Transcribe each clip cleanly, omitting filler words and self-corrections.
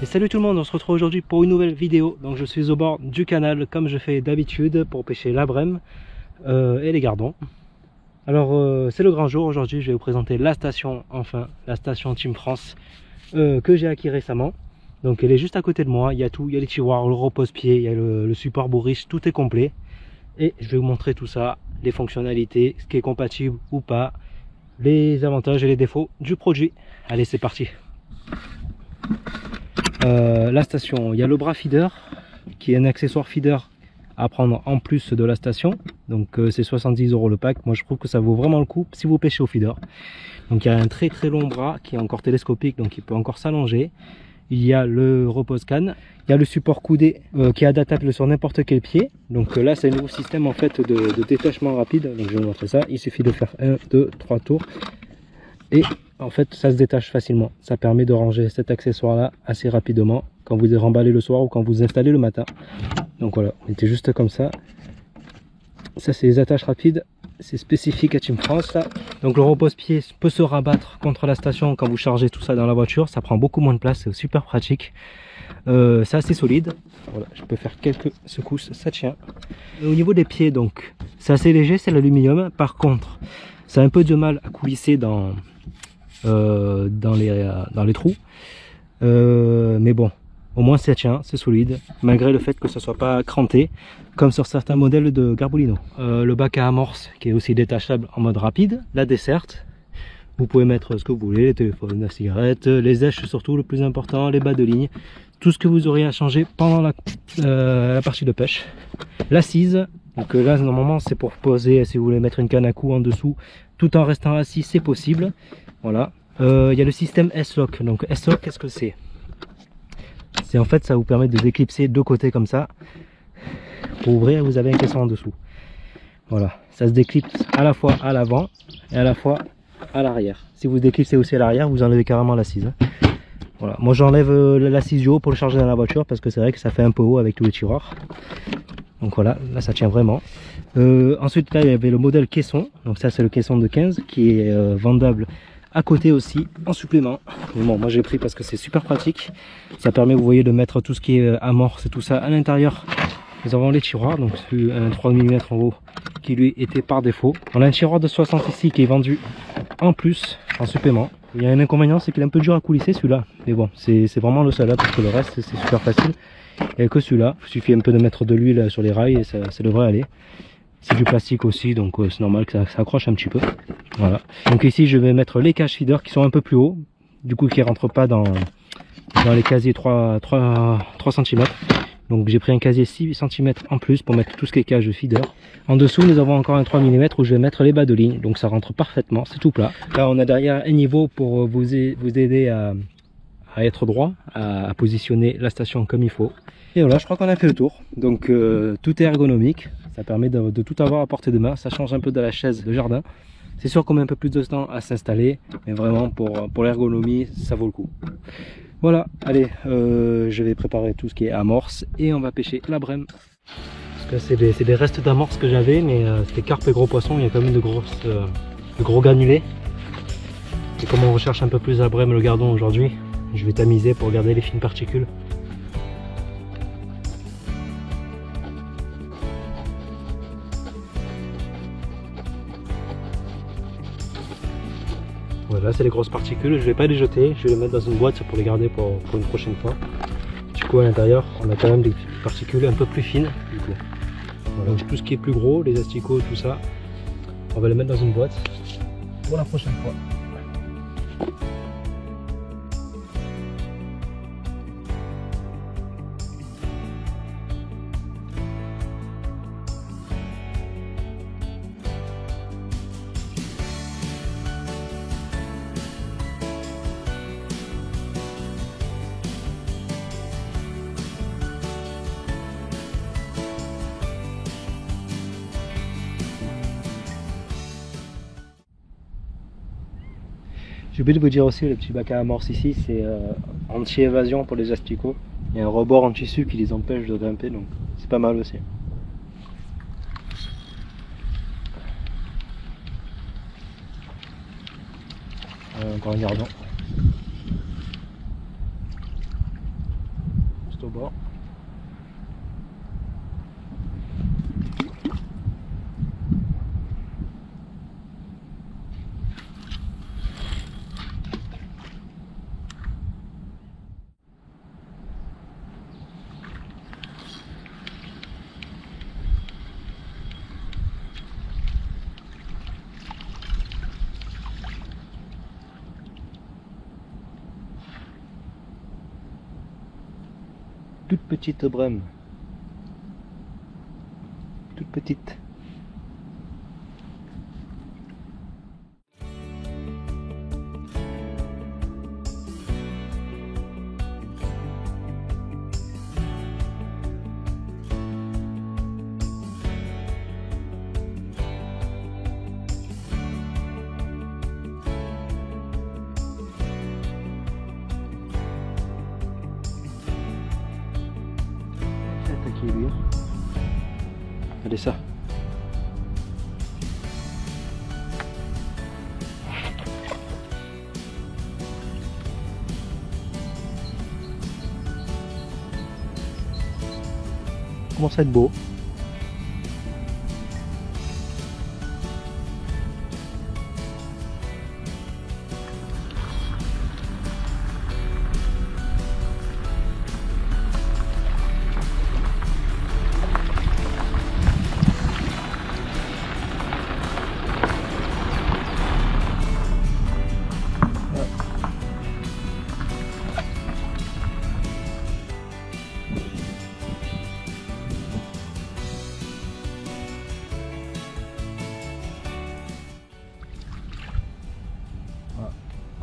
Et salut tout le monde, on se retrouve aujourd'hui pour une nouvelle vidéo. Donc je suis au bord du canal comme je fais d'habitude pour pêcher la brème et les gardons. Alors c'est le grand jour aujourd'hui, je vais vous présenter la station, enfin la station Team France que j'ai acquis récemment. Donc elle est juste à côté de moi, il y a tout, il y a les tiroirs, le repose-pied, il y a le support bourriche, tout est complet. Et je vais vous montrer tout ça, les fonctionnalités, ce qui est compatible ou pas, les avantages et les défauts du produit. Allez, c'est parti. La station, il y a le bras feeder qui est un accessoire feeder à prendre en plus de la station. Donc c'est 70 € le pack. Moi je trouve que ça vaut vraiment le coup si vous pêchez au feeder. Donc il y a un très long bras qui est encore télescopique, donc il peut encore s'allonger. Il y a le repose-canne, il y a le support coudé qui est adaptable sur n'importe quel pied. Donc là c'est un nouveau système en fait de détachement rapide. Donc je vais vous montrer ça. Il suffit de faire 1, 2, 3 tours et en fait ça se détache facilement. Ça permet de ranger cet accessoire là assez rapidement quand vous remballez le soir ou quand vous installez le matin. Donc voilà, on était juste comme ça. Ça c'est les attaches rapides, c'est spécifique à Team France là. Donc le repose-pied peut se rabattre contre la station quand vous chargez tout ça dans la voiture. Ça prend beaucoup moins de place, c'est super pratique. C'est assez solide. Voilà, je peux faire quelques secousses, ça tient. Et au niveau des pieds, donc c'est assez léger, c'est l'aluminium. Par contre, ça a un peu de mal à coulisser dans les trous. Mais bon, au moins ça tient, c'est solide, malgré le fait que ça soit pas cranté, comme sur certains modèles de Garbolino. Le bac à amorce qui est aussi détachable en mode rapide, la desserte. Vous pouvez mettre ce que vous voulez, les téléphones, la cigarette, les èches surtout, le plus important, les bas de ligne, tout ce que vous auriez à changer pendant la partie de pêche. L'assise, donc là normalement c'est pour poser, si vous voulez mettre une canne à coups en dessous, tout en restant assis, c'est possible. Voilà. Il y a le système S-Lock. Donc S-Lock, qu'est-ce que c'est? C'est en fait, ça vous permet de déclipser deux côtés comme ça. Pour ouvrir, vous avez un caisson en dessous. Voilà, ça se déclipse à la fois à l'avant et à la fois à l'arrière. Si vous déclipsez aussi à l'arrière, vous enlevez carrément l'assise. Voilà, moi j'enlève l'assise du haut pour le charger dans la voiture parce que c'est vrai que ça fait un peu haut avec tous les tiroirs. Donc voilà, là ça tient vraiment. Ensuite là il y avait le modèle caisson. Donc ça c'est le caisson de 15 qui est vendable à côté aussi en supplément. Mais bon, moi j'ai pris parce que c'est super pratique. Ça permet, vous voyez, de mettre tout ce qui est amorce et tout ça à l'intérieur. Nous avons les tiroirs, donc un 3 mm en haut qui lui était par défaut. On a un tiroir de 60 ici qui est vendu en plus, en supplément. Il y a un inconvénient, c'est qu'il est un peu dur à coulisser celui-là. Mais bon, c'est vraiment le seul là, parce que le reste c'est super facile. Il n'y a que celui-là, il suffit un peu de mettre de l'huile sur les rails et ça devrait aller. C'est du plastique aussi, donc c'est normal que ça accroche un petit peu. Voilà. Donc ici je vais mettre les cages feeder qui sont un peu plus hauts, du coup qui ne rentrent pas dans les casiers 3 cm. Donc j'ai pris un casier 6 cm en plus pour mettre tout ce qui est cage feeder. En dessous nous avons encore un 3 mm où je vais mettre les bas de ligne, donc ça rentre parfaitement, c'est tout plat. Là on a derrière un niveau pour vous aider à être droit, à positionner la station comme il faut. Et voilà, je crois qu'on a fait le tour. Donc tout est ergonomique, ça permet de tout avoir à portée de main, ça change un peu de la chaise de jardin. C'est sûr qu'on met un peu plus de temps à s'installer, mais vraiment pour l'ergonomie, ça vaut le coup. Voilà, allez, je vais préparer tout ce qui est amorce et on va pêcher la brème. Parce que c'est des restes d'amorce que j'avais, mais c'était carpe et gros poissons, il y a quand même de gros granulés. Et comme on recherche un peu plus la brème, le gardon aujourd'hui, je vais tamiser pour garder les fines particules. Voilà, c'est les grosses particules, je vais pas les jeter, je vais les mettre dans une boîte pour les garder pour une prochaine fois. Du coup à l'intérieur, on a quand même des particules un peu plus fines. Du coup. Voilà, donc tout ce qui est plus gros, les asticots, tout ça, on va les mettre dans une boîte pour la prochaine fois. J'ai oublié de vous dire aussi, le petit bac à amorce ici, c'est anti-évasion pour les asticots. Il y a un rebord en tissu qui les empêche de grimper, donc c'est pas mal aussi. Encore un gardon. bord. Toute petite brème, toute petite. Lui. Allez ça. Commence à être beau.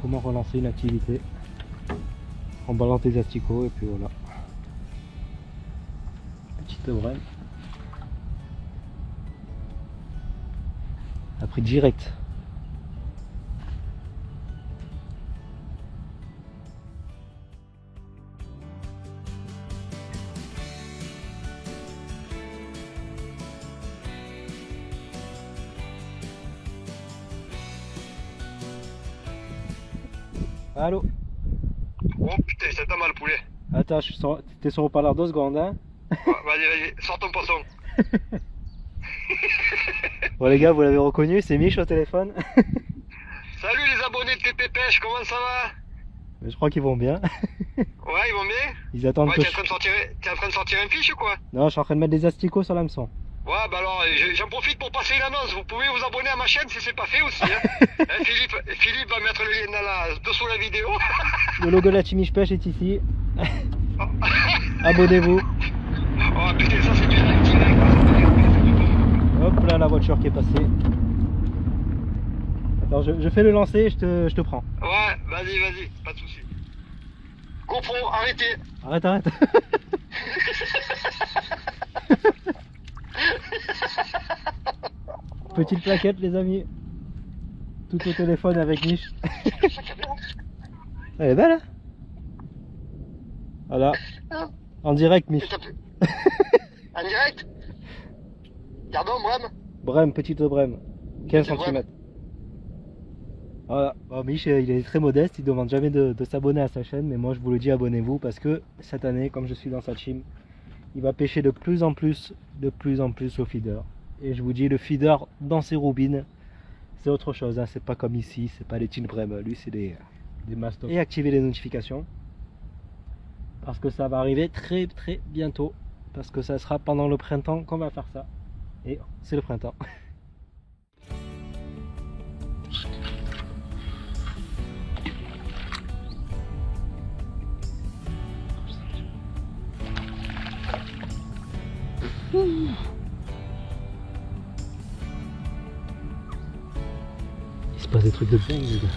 Comment relancer une activité en ballant tes asticots, et puis voilà. Petite brème. A pris direct. Allô? Oh putain, ça t'a mal le poulet. Attends, t'es sur le haut-parleur 2 secondes, hein? Vas-y, sors ton poisson. Bon les gars, vous l'avez reconnu, c'est Mich au téléphone. Salut les abonnés de TP Pêche, comment ça va? Je crois qu'ils vont bien. Ouais, ils vont bien? Ils attendent Ouais, que t'es en train de sortir un fiche ou quoi? Non, je suis en train de mettre des asticots sur l'hameçon. Ouais, bah alors, j'en profite pour passer une annonce. Vous pouvez vous abonner à ma chaîne si c'est pas fait aussi. Hein. Philippe va mettre le lien dessous la vidéo. Le logo de la Team Mich Pêche est ici. Abonnez-vous. Oh putain, ça c'est direct. Hop là, la voiture qui est passée. Attends, je fais le lancer et je te prends. Ouais, vas-y, pas de soucis. GoPro, arrêtez. Arrête. Petite plaquette les amis. Tout au téléphone avec Mich. Elle est belle hein? Voilà. En direct Mich. En direct? Pardon, brème? Brème, petite brème. 15 cm. Voilà. Bon, Mich il est très modeste, il demande jamais de s'abonner à sa chaîne, mais moi je vous le dis, abonnez-vous parce que cette année, comme je suis dans sa team, il va pêcher de plus en plus au feeder. Et je vous dis, le feeder dans ses roubines, c'est autre chose, hein. C'est pas comme ici, c'est pas les Tin Brem, lui c'est des mastocs. Et activez les notifications, parce que ça va arriver très bientôt, parce que ça sera pendant le printemps qu'on va faire ça. Et c'est le printemps. Il se passe des trucs de dingue les gars.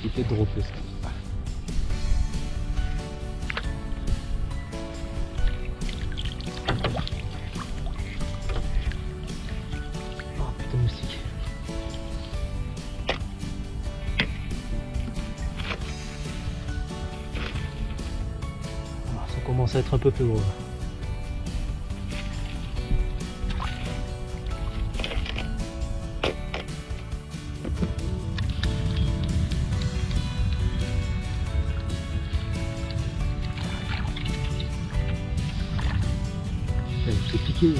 Il était droppé ce truc. Oh putain moustique. Ça commence à être un peu plus gros. pied.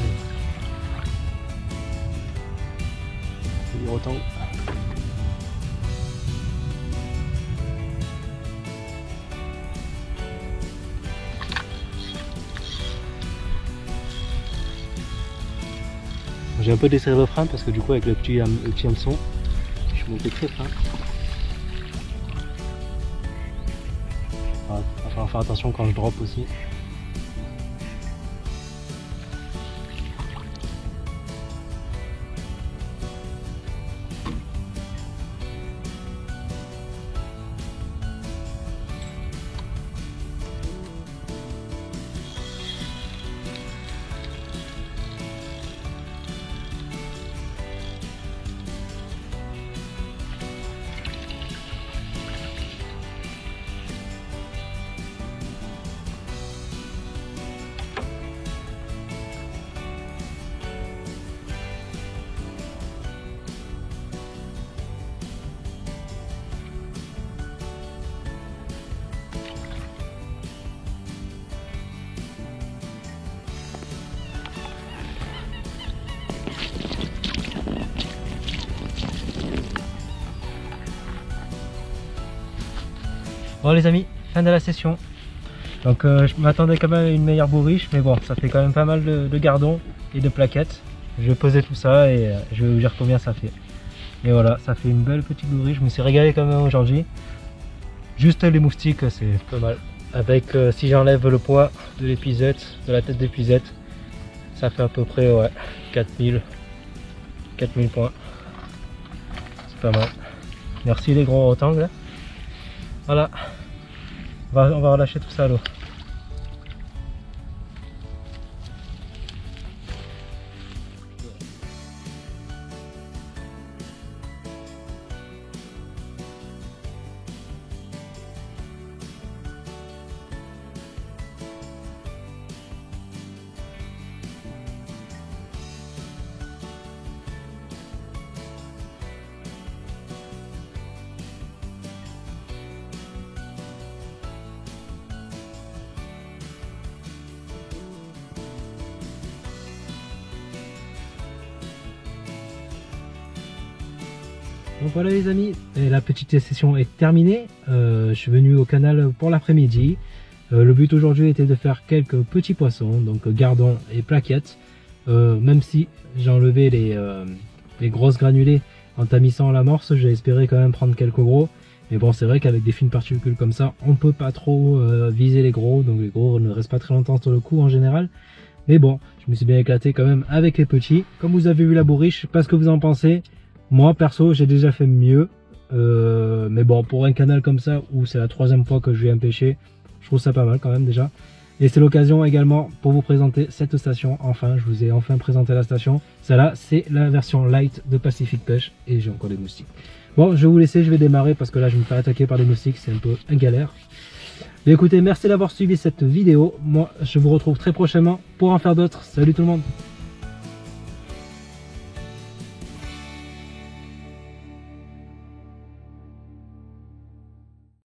Je vais dire autant. J'ai un peu desserré le frein parce que du coup avec le petit hameçon, je suis monté très fin. Il va falloir faire attention quand je drop aussi. Bon les amis, fin de la session. Donc je m'attendais quand même à une meilleure bourriche, mais bon, ça fait quand même pas mal de gardons et de plaquettes. Je vais poser tout ça et je vais vous dire combien ça fait. Et voilà, ça fait une belle petite bourriche, je me suis régalé quand même aujourd'hui. Juste les moustiques, c'est pas mal. Avec, si j'enlève le poids de l'épuisette, de la tête d'épuisette, ça fait à peu près ouais, 4000 points. C'est pas mal. Merci les gros rectangles. Voilà, on va relâcher tout ça à l'eau. Donc voilà les amis, et la petite session est terminée. Je suis venu au canal pour l'après-midi. Le but aujourd'hui était de faire quelques petits poissons, donc gardons et plaquettes. Même si j'ai enlevé les grosses granulés en tamissant l'amorce, j'ai espéré quand même prendre quelques gros. Mais bon, c'est vrai qu'avec des fines particules comme ça, on peut pas trop viser les gros, donc les gros ne restent pas très longtemps sur le coup en général. Mais bon, je me suis bien éclaté quand même avec les petits. Comme vous avez vu la bourriche, je sais pas ce que vous en pensez. Moi perso j'ai déjà fait mieux, mais bon pour un canal comme ça où c'est la 3e fois que je viens pêcher, je trouve ça pas mal quand même déjà. Et c'est l'occasion également pour vous présenter cette station, enfin je vous ai enfin présenté la station. Celle-là c'est la version light de Pacific Pêche et j'ai encore des moustiques. Bon je vais vous laisser, je vais démarrer parce que là je vais me faire attaquer par des moustiques, c'est un peu un galère. Mais écoutez, merci d'avoir suivi cette vidéo, moi je vous retrouve très prochainement pour en faire d'autres, salut tout le monde.